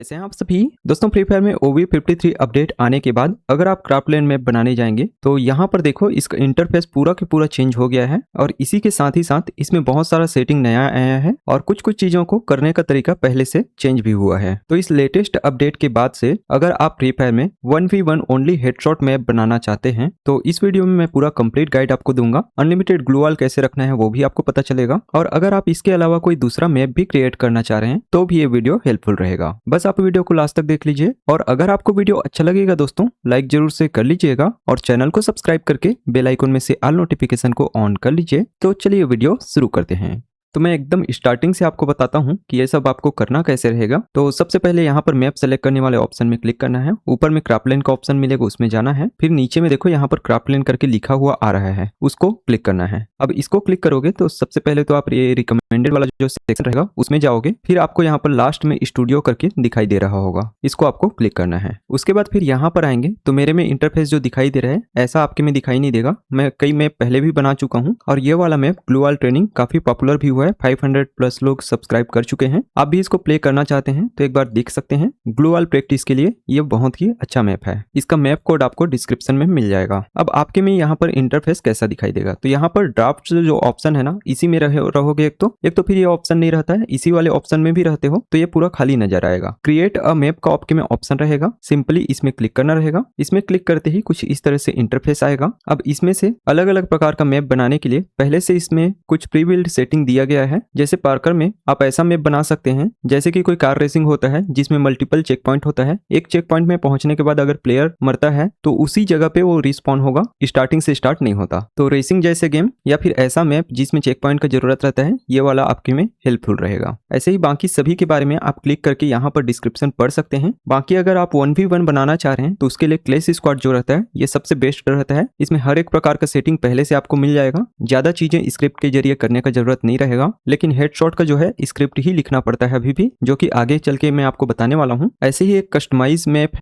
ऐसे हैं आप सभी दोस्तों। फ्री फायर में OV53 अपडेट आने के बाद अगर आप क्राफ्टलैंड मैप बनाने जाएंगे तो यहाँ पर देखो इसका इंटरफेस पूरा के पूरा चेंज हो गया है और इसी के साथ ही साथ इसमें बहुत सारा सेटिंग नया आया है और कुछ कुछ चीजों को करने का तरीका पहले से चेंज भी हुआ है। तो इस लेटेस्ट अपडेट के बाद से अगर आप फ्री फायर में 1v1 ओनली हेडशॉट मैप बनाना चाहते हैं तो इस वीडियो में मैं पूरा कंप्लीट गाइड आपको दूंगा। अनलिमिटेड ग्लू वॉल कैसे रखना है वो भी आपको पता चलेगा और अगर आप इसके अलावा कोई दूसरा मैप भी क्रिएट करना चाह रहे हैं तो भी ये वीडियो हेल्पफुल रहेगा। बस आप वीडियो को लास्ट तक देख लीजिए और अगर आपको वीडियो अच्छा लगेगा दोस्तों लाइक जरूर से कर लीजिएगा और चैनल को सब्सक्राइब करके बेल आइकन में से ऑल नोटिफिकेशन को ऑन कर लीजिए। तो चलिए वीडियो शुरू करते हैं। तो मैं एकदम स्टार्टिंग से आपको बताता हूं कि ये सब आपको करना कैसे रहेगा। तो सबसे पहले यहाँ पर मैप सेलेक्ट करने वाले ऑप्शन में क्लिक करना है। ऊपर में क्राफ्टलैंड का ऑप्शन मिलेगा उसमें जाना है। फिर नीचे में देखो यहाँ पर क्राफ्टलैंड करके लिखा हुआ आ रहा है, उसको क्लिक करना है। अब इसको क्लिक करोगे तो सबसे पहले तो आप ये रिकमेंडेड वाला जो सेक्शन रहेगा उसमें जाओगे। फिर आपको यहाँ पर लास्ट में स्टूडियो करके दिखाई दे रहा होगा, इसको आपको क्लिक करना है। उसके बाद फिर यहाँ पर आएंगे तो मेरे में इंटरफेस जो दिखाई दे रहा है ऐसा आपके में दिखाई नहीं देगा। मैं कई मैप पहले भी बना चुका हूँ और ये वाला मैप ग्लू वॉल ट्रेनिंग काफी पॉपुलर भी हुआ है। 500 प्लस लोग सब्सक्राइब कर चुके हैं। आप भी इसको प्ले करना चाहते हैं तो एक बार देख सकते हैं। ग्लू वॉल प्रैक्टिस के लिए ये बहुत ही अच्छा मैप है। इसका मैप कोड आपको डिस्क्रिप्शन में मिल जाएगा। अब आपके में यहाँ पर इंटरफेस कैसा दिखाई देगा तो यहाँ पर ड्राफ्ट जो ऑप्शन है ना इसी में रहोगे। एक तो फिर ये ऑप्शन नहीं रहता है, इसी वाले ऑप्शन में भी रहते हो तो ये पूरा खाली नजर आएगा। क्रिएट अ मैप का आपके में ऑप्शन रहेगा, सिंपली इसमें क्लिक करना रहेगा। इसमें क्लिक करते ही कुछ इस तरह से इंटरफेस आएगा। अब इसमें से अलग अलग प्रकार का मैप बनाने के लिए पहले से इसमें कुछ प्री बिल्ड सेटिंग दिया गया है। जैसे पार्कर में आप ऐसा मैप बना सकते हैं जैसे कि कोई कार रेसिंग होता है जिसमें मल्टीपल चेक पॉइंट होता है। एक चेक पॉइंट में पहुंचने के बाद अगर प्लेयर मरता है तो उसी जगह पे वो रिस्पॉन होगा, स्टार्टिंग से स्टार्ट नहीं होता। तो रेसिंग जैसे गेम या फिर ऐसा मैप जिसमें चेक पॉइंट का जरूरत रहता है, ये वाला आपके में हेल्पफुल रहेगा। ऐसे ही बाकी सभी के बारे में आप क्लिक करके यहाँ पर डिस्क्रिप्शन पढ़ सकते हैं। बाकी अगर आप 1v1 बनाना चाह रहे हैं तो उसके लिए क्लैश स्क्वाड जो रहता है ये सबसे बेस्ट रहता है। इसमें हर एक प्रकार का सेटिंग पहले से आपको मिल जाएगा। ज्यादा चीजें स्क्रिप्ट के जरिए करने का जरूरत नहीं रहेगा, लेकिन हेडशॉट का जो है स्क्रिप्ट ही लिखना पड़ता है अभी भी, जो कि आगे चल के मैं आपको बताने वाला हूं। ऐसे ही एक कस्टमाइज मैप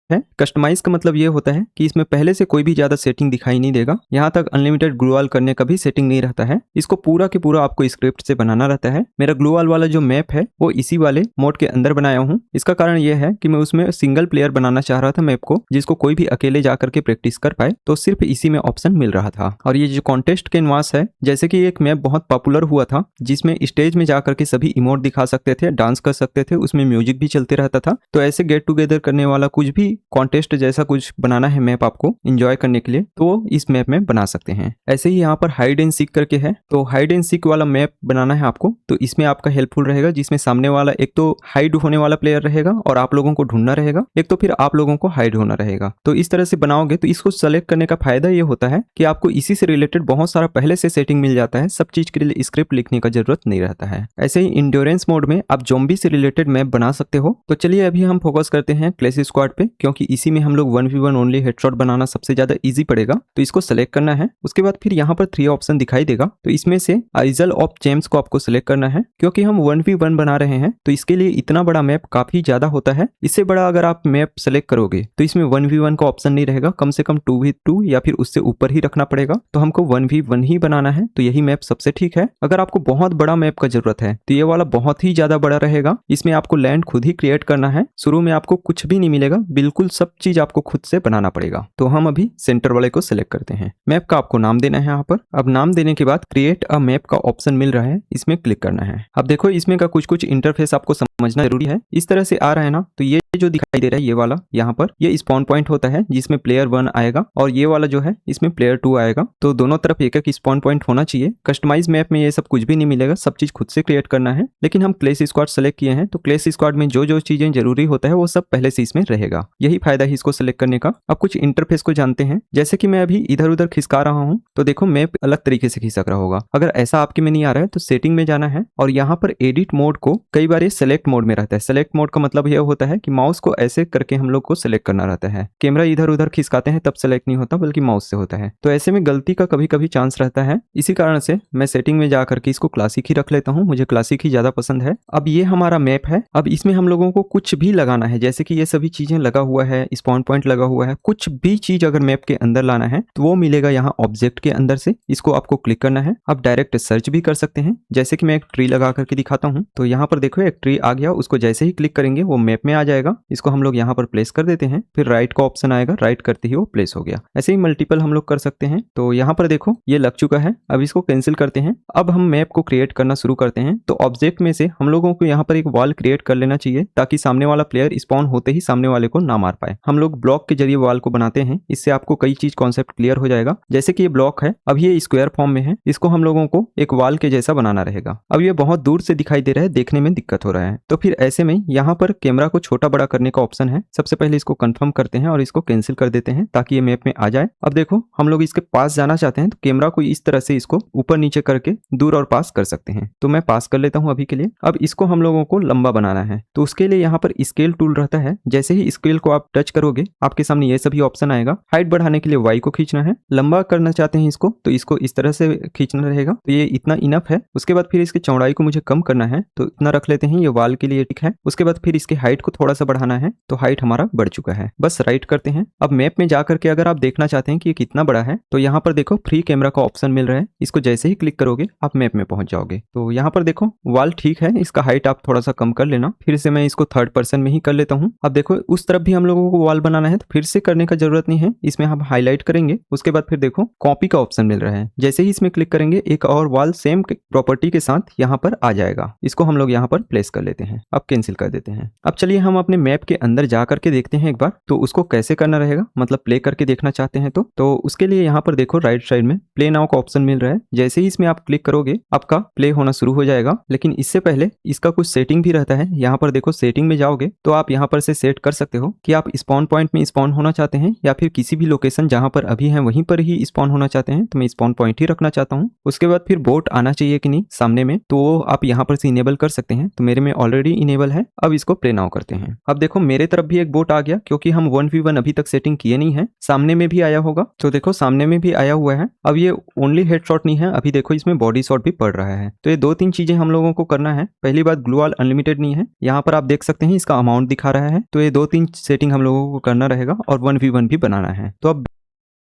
है। कस्टमाइज का मतलब ये होता है कि इसमें पहले से कोई भी ज्यादा सेटिंग दिखाई नहीं देगा। यहाँ तक अनलिमिटेड ग्लू वॉल करने का भी सेटिंग नहीं रहता है। इसको पूरा के पूरा आपको स्क्रिप्ट से बनाना रहता है। मेरा ग्लू वॉल वाला जो मैप है वो इसी वाले मोड के अंदर बनाया हूँ। इसका कारण ये है कि मैं उसमें सिंगल प्लेयर बनाना चाह रहा था मैप को, जिसको कोई भी अकेले जाकर के प्रैक्टिस कर पाए, तो सिर्फ इसी में ऑप्शन मिल रहा था। और ये जो कॉन्टेस्ट कैनवास है, जैसे कि एक मैप बहुत पॉपुलर हुआ था जिसमें स्टेज में जाकर के सभी इमोट दिखा सकते थे, डांस कर सकते थे, उसमें म्यूजिक भी चलते रहता था। तो ऐसे गेट टुगेदर करने वाला कुछ भी कॉन्टेस्ट ऐसा कुछ बनाना है मैप आपको एंजॉय करने के लिए तो इस मैप में बना सकते हैं। ऐसे ही यहाँ पर हाइड एंड सीक करके है, तो हाइड एंड सीक वाला मैप बनाना है आपको तो इसमें आपका हेल्पफुल रहेगा, जिसमें सामने वाला एक तो हाइड होने वाला प्लेयर रहेगा और आप लोगों को ढूंढना रहेगा, एक तो फिर आप लोगों को हाइड होना रहेगा। तो इस तरह से बनाओगे तो इसको सेलेक्ट करने का फायदा ये होता है कि आपको इसी से रिलेटेड बहुत सारा पहले से सेटिंग मिल जाता है। सब चीज के लिए स्क्रिप्ट लिखने का जरूरत नहीं रहता है। ऐसे ही इंड्योरेंस मोड में आप ज़ॉम्बी से रिलेटेड मैप बना सकते हो। तो चलिए अभी हम फोकस करते हैं क्लैश स्क्वाड पे, क्योंकि इसी में हम लोग 1v1 ओनली हेडशॉट बनाना सबसे ज्यादा इजी पड़ेगा। तो इसको सेलेक्ट करना है। उसके बाद फिर यहाँ पर 3 ऑप्शन दिखाई देगा, तो इसमें से आइजल ऑफ जेम्स को आपको सेलेक्ट करना है। क्योंकि हम 1v1 बना रहे हैं तो इसके लिए इतना बड़ा मैप काफी ज्यादा होता है। इससे बड़ा अगर आप मैप सेलेक्ट करोगे तो इसमें 1v1 का ऑप्शन नहीं रहेगा, कम से कम 2v2 या फिर उससे ऊपर ही रखना पड़ेगा। तो हमको 1v1 ही बनाना है तो यही मैप सबसे ठीक है। अगर आपको बहुत बड़ा मैप का जरूरत है तो ये वाला बहुत ही ज्यादा बड़ा रहेगा। इसमें आपको लैंड खुद ही क्रिएट करना है। शुरू में आपको कुछ भी नहीं मिलेगा, बिल्कुल सब चीज आपको खुद से बनाना पड़ेगा। तो हम अभी सेंटर वाले को सिलेक्ट करते हैं। मैप का आपको नाम देना है यहाँ पर। अब नाम देने के बाद क्रिएट अ मैप का ऑप्शन मिल रहा है, इसमें क्लिक करना है। अब देखो इसमें का कुछ इंटरफेस आपको समझना जरूरी है। इस तरह से आ रहा है ना, तो ये जो दिखाई दे रहा है ये वाला यहाँ पर ये स्पॉन पॉइंट होता है जिसमें प्लेयर 1 आएगा और ये वाला जो है इसमें प्लेयर 2 आएगा। तो दोनों तरफ एक एक स्पॉन पॉइंट होना चाहिए। कस्टमाइज मैप में ये सब कुछ भी नहीं मिलेगा, सब चीज खुद से क्रिएट करना है। लेकिन हम क्लैश स्क्वाड सेलेक्ट किए हैं तो क्लैश स्क्वाड में जो जो चीजें जरूरी होता है वो सब पहले से इसमें रहेगा। यही फायदा है इसको सेलेक्ट करने का। अब कुछ इंटरफेस को जानते हैं। जैसे कि मैं अभी इधर उधर खिसका रहा हूं तो देखो मैप अलग तरीके से खिसक रहा होगा। अगर ऐसा आपके में नहीं आ रहा है तो सेटिंग में जाना है और यहाँ पर एडिट मोड को कई बार ये सेलेक्ट मोड में रहता है। सेलेक्ट मोड का मतलब यह होता है कि माउस को ऐसे करके हम लोग को सिलेक्ट करना रहता है। कैमरा इधर उधर खिसकाते हैं तब सिलेक्ट नहीं होता, बल्कि माउस से होता है। तो ऐसे में गलती का कभी कभी चांस रहता है। इसी कारण से मैं सेटिंग में जा करके इसको क्लासिक ही रख लेता हूँ। मुझे क्लासिक ही ज्यादा पसंद है। अब ये हमारा मैप है। अब इसमें हम लोगों को कुछ भी लगाना है, जैसे कि ये सभी चीजें लगा हुआ है, स्पॉन पॉइंट लगा हुआ है, कुछ भी चीज अगर मैप के अंदर लाना है तो वो मिलेगा यहाँ ऑब्जेक्ट के अंदर से। इसको आपको क्लिक करना है। आप डायरेक्ट सर्च भी कर सकते हैं, जैसे कि मैं एक ट्री लगा करके दिखाता हूँ। तो यहाँ पर देखो एक ट्री आ गया, उसको जैसे ही क्लिक करेंगे वो मैप में आ जाएगा। इसको हम लोग यहाँ पर प्लेस कर देते हैं, फिर राइट का ऑप्शन आएगा, राइट करते ही वो प्लेस हो गया। ऐसे ही मल्टीपल हम लोग कर सकते हैं। तो यहाँ पर देखो ये लग चुका है। अब इसको कैंसिल करते हैं। अब हम मैप को क्रिएट करना शुरू करते हैं। तो ऑब्जेक्ट में से हम लोगों को यहाँ पर एक वॉल क्रिएट कर लेना चाहिए, ताकि सामने वाला प्लेयर स्पॉन होते ही सामने वाले को ना मार पाए। हम लोग ब्लॉक के जरिए वॉल को बनाते हैं। इससे आपको कई चीज कॉन्सेप्ट क्लियर हो जाएगा। जैसे कि ये ब्लॉक है, अब ये स्क्वायर फॉर्म में है, इसको हम लोगों को एक वॉल के जैसा बनाना रहेगा। अब ये बहुत दूर से दिखाई दे रहा है, देखने में दिक्कत हो रहा है। तो फिर ऐसे में यहाँ पर कैमरा को छोटा बड़ा करने का ऑप्शन है। सबसे पहले इसको कंफर्म करते हैं और इसको कैंसिल कर देते हैं, ताकि ये मैप में आ जाए। अब देखो हम लोग इसके पास जाना चाहते हैं, तो कैमरा को इस तरह से इसको ऊपर नीचे करके दूर और पास कर सकते हैं। तो मैं पास कर लेता हूं अभी के लिए। अब इसको हम लोगों को लंबा बनाना है, तो उसके लिए यहाँ पर स्केल टूल रहता है। जैसे ही स्केल को आप टच करोगे आपके सामने ये सभी ऑप्शन आएगा। हाइट बढ़ाने के लिए वाई को खींचना है, लंबा करना चाहते हैं इसको तो इसको इस तरह से खींचना रहेगा। तो ये इतना इनफ है। उसके बाद फिर इसकी चौड़ाई को मुझे कम करना है, तो इतना रख लेते हैं, ये वाल के लिए ठीक है। उसके बाद फिर इसकी हाइट को थोड़ा सा बढ़ाना है, तो हाइट हमारा बढ़ चुका है। बस राइट करते हैं। अब मैप में जाकर के अगर आप देखना चाहते हैं कि ये कितना बड़ा है, तो यहाँ पर देखो फ्री कैमरा का ऑप्शन मिल रहा है। इसको जैसे ही क्लिक करोगे आप मैप में पहुंच जाओगे। तो यहाँ पर देखो वॉल ठीक है, इसका हाइट आप थोड़ा सा कम कर लेना। फिर से मैं इसको थर्ड पर्सन में ही कर लेता हूँ। अब देखो उस तरफ भी हम लोगों को वॉल बनाना है, तो फिर से करने का जरूरत नहीं है। इसमें हम हाईलाइट करेंगे, उसके बाद फिर देखो कॉपी का ऑप्शन मिल रहा है। जैसे ही इसमें क्लिक करेंगे एक और वॉल सेम प्रॉपर्टी के साथ यहाँ पर आ जाएगा। इसको हम लोग यहाँ पर प्लेस कर लेते हैं। अब कैंसिल कर देते हैं। अब चलिए हम अपने मैप के अंदर जा करके देखते हैं एक बार, तो उसको कैसे करना रहेगा, मतलब प्ले करके देखना चाहते हैं तो उसके लिए यहाँ पर देखो राइट साइड में प्ले नाउ का ऑप्शन मिल रहा है। जैसे ही इसमें आप क्लिक करोगे आपका प्ले होना शुरू हो जाएगा। लेकिन इससे पहले इसका कुछ सेटिंग भी रहता है। यहाँ पर देखो सेटिंग में जाओगे तो आप यहाँ पर से सेट कर सकते हो कि आप स्पॉन पॉइंट में स्पॉन होना चाहते हैं या फिर किसी भी लोकेशन जहां पर अभी हैं वहीं पर ही स्पॉन होना चाहते हैं। तो मैं स्पॉन पॉइंट ही रखना चाहता हूं। उसके बाद फिर बोट आना चाहिए कि नहीं सामने में, तो आप यहाँ पर से इनेबल कर सकते हैं। तो मेरे में ऑलरेडी इनेबल है। अब इसको प्ले नाउ करते हैं। अब देखो मेरे तरफ भी एक बोट आ गया, क्योंकि हम 1v1 अभी तक सेटिंग किए नहीं है। सामने में भी आया होगा, तो देखो सामने में भी आया हुआ है। अब ये ओनली हेडशॉट नहीं है, अभी देखो इसमें बॉडी शॉट भी पड़ रहा है। तो ये 2-3 चीजें हम लोगों को करना है। पहली बात ग्लू वॉल अनलिमिटेड नहीं है। यहाँ पर आप देख सकते हैं इसका अमाउंट दिखा रहा है। तो ये 2-3 सेटिंग हम लोगों को करना रहेगा और 1v1 भी बनाना है। तो अब